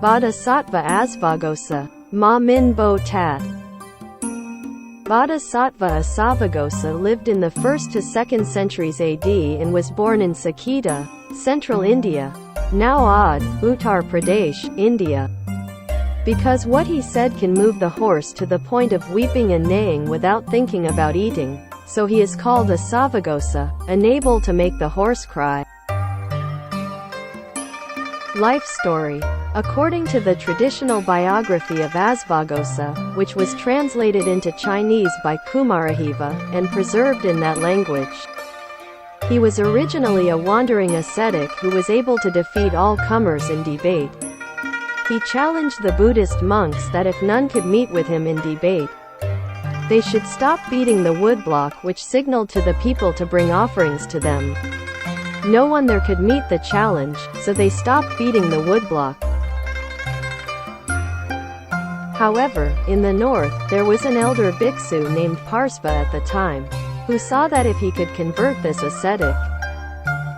Bodhisattva Asvaghosa, Mã-Minh Bồ Tát. Bodhisattva Asvaghosa lived in the 1st to 2nd centuries AD and was born in Saketa, central India, now Odd, Uttar Pradesh, India. Because what he said can move the horse to the point of weeping and neighing without thinking about eating, so he is called Asvaghosa, unable to make the horse cry. Life story. According to the traditional biography of Asvaghosa, which was translated into Chinese by Kumarajiva, and preserved in that language, he was originally a wandering ascetic who was able to defeat all comers in debate. He challenged the Buddhist monks that if none could meet with him in debate, they should stop beating the woodblock which signaled to the people to bring offerings to them. No one there could meet the challenge, so they stopped beating the woodblock. However, in the north, there was an elder bhikksu named Parsva at the time, who saw that if he could convert this ascetic,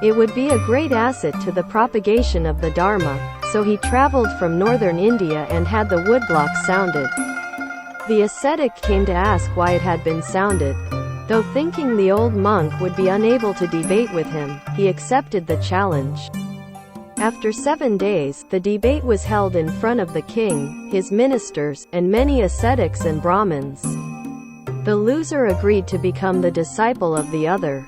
it would be a great asset to the propagation of the Dharma, so he traveled from northern India and had the woodblock sounded. The ascetic came to ask why it had been sounded. Though thinking the old monk would be unable to debate with him, he accepted the challenge. After 7 days, the debate was held in front of the king, his ministers, and many ascetics and Brahmins. The loser agreed to become the disciple of the other.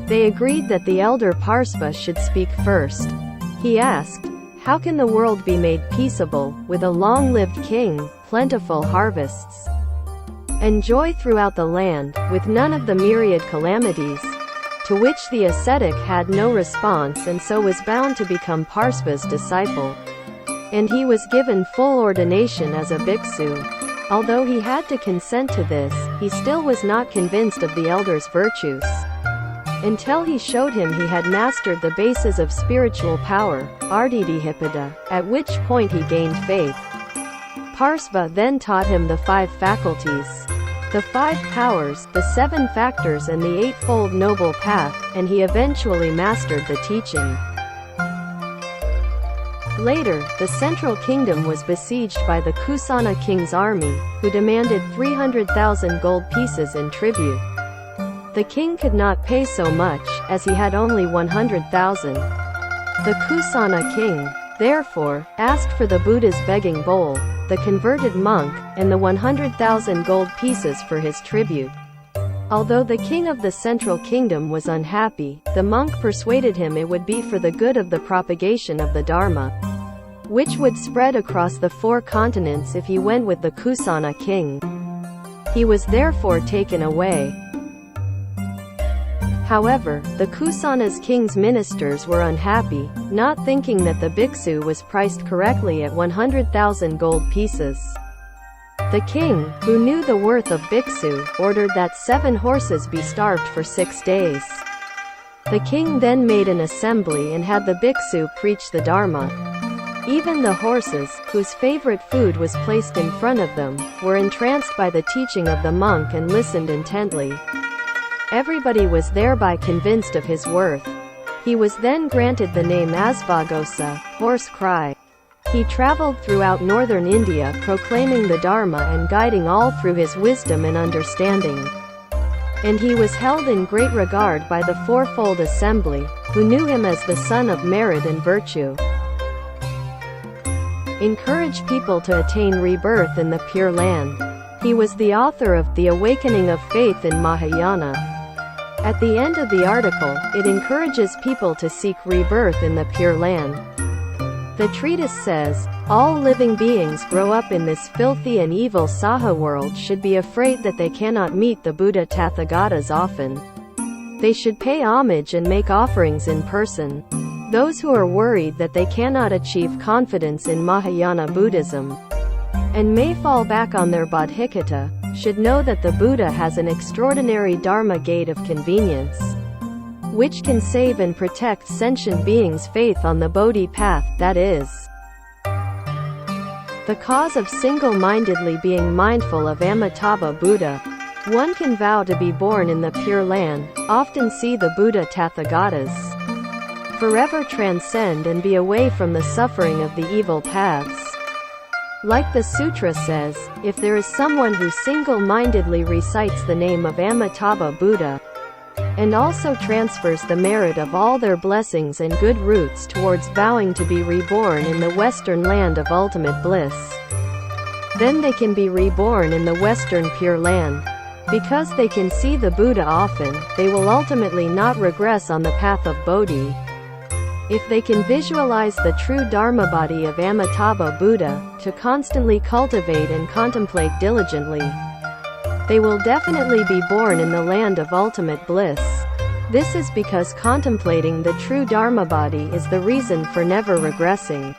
They agreed that the elder Parsva should speak first. He asked, "How can the world be made peaceable, with a long-lived king, plentiful harvests, and joy throughout the land, with none of the myriad calamities?" To which the ascetic had no response and so was bound to become Parsva's disciple. And he was given full ordination as a bhikksu. Although he had to consent to this, he still was not convinced of the elder's virtues, until he showed him he had mastered the bases of spiritual power, ardhidhipada, at which point he gained faith. Parsva then taught him the 5 faculties, the 5 powers, the 7 factors and the 8-fold noble path, and he eventually mastered the teaching. Later, the central kingdom was besieged by the Kusana king's army, who demanded 300,000 gold pieces in tribute. The king could not pay so much, as he had only 100,000. The Kusana king, therefore, asked for the Buddha's begging bowl, the converted monk, and the 100,000 gold pieces for his tribute. Although the king of the central kingdom was unhappy, the monk persuaded him it would be for the good of the propagation of the Dharma, which would spread across the 4 continents if he went with the Kusana king. He was therefore taken away. However, the Kusana's king's ministers were unhappy, not thinking that the bhikksu was priced correctly at 100,000 gold pieces. The king, who knew the worth of bhikksu, ordered that 7 horses be starved for 6 days. The king then made an assembly and had the bhikksu preach the Dharma. Even the horses, whose favorite food was placed in front of them, were entranced by the teaching of the monk and listened intently. Everybody was thereby convinced of his worth. He was then granted the name Asvaghosa, horse cry. He traveled throughout northern India proclaiming the Dharma and guiding all through his wisdom and understanding. And he was held in great regard by the 4-fold assembly, who knew him as the son of merit and virtue. Encourage people to attain rebirth in the Pure Land. He was the author of The Awakening of Faith in Mahayana. At the end of the article, it encourages people to seek rebirth in the Pure Land. The treatise says, all living beings grow up in this filthy and evil Saha world should be afraid that they cannot meet the Buddha Tathagatas often. They should pay homage and make offerings in person. Those who are worried that they cannot achieve confidence in Mahayana Buddhism, and may fall back on their bodhicitta, should know that the Buddha has an extraordinary Dharma gate of convenience, which can save and protect sentient beings' faith on the Bodhi path, that is, the cause of single-mindedly being mindful of Amitabha Buddha. One can vow to be born in the Pure Land, often see the Buddha Tathagatas. forever transcend and be away from the suffering of the evil paths. Like the sutra says, if there is someone who single-mindedly recites the name of Amitabha Buddha, and also transfers the merit of all their blessings and good roots towards vowing to be reborn in the Western land of ultimate bliss, then they can be reborn in the Western Pure Land. Because they can see the Buddha often, they will ultimately not regress on the path of Bodhi. If they can visualize the true Dharma body of Amitabha Buddha, to constantly cultivate and contemplate diligently, they will definitely be born in the land of ultimate bliss. This is because contemplating the true Dharma body is the reason for never regressing.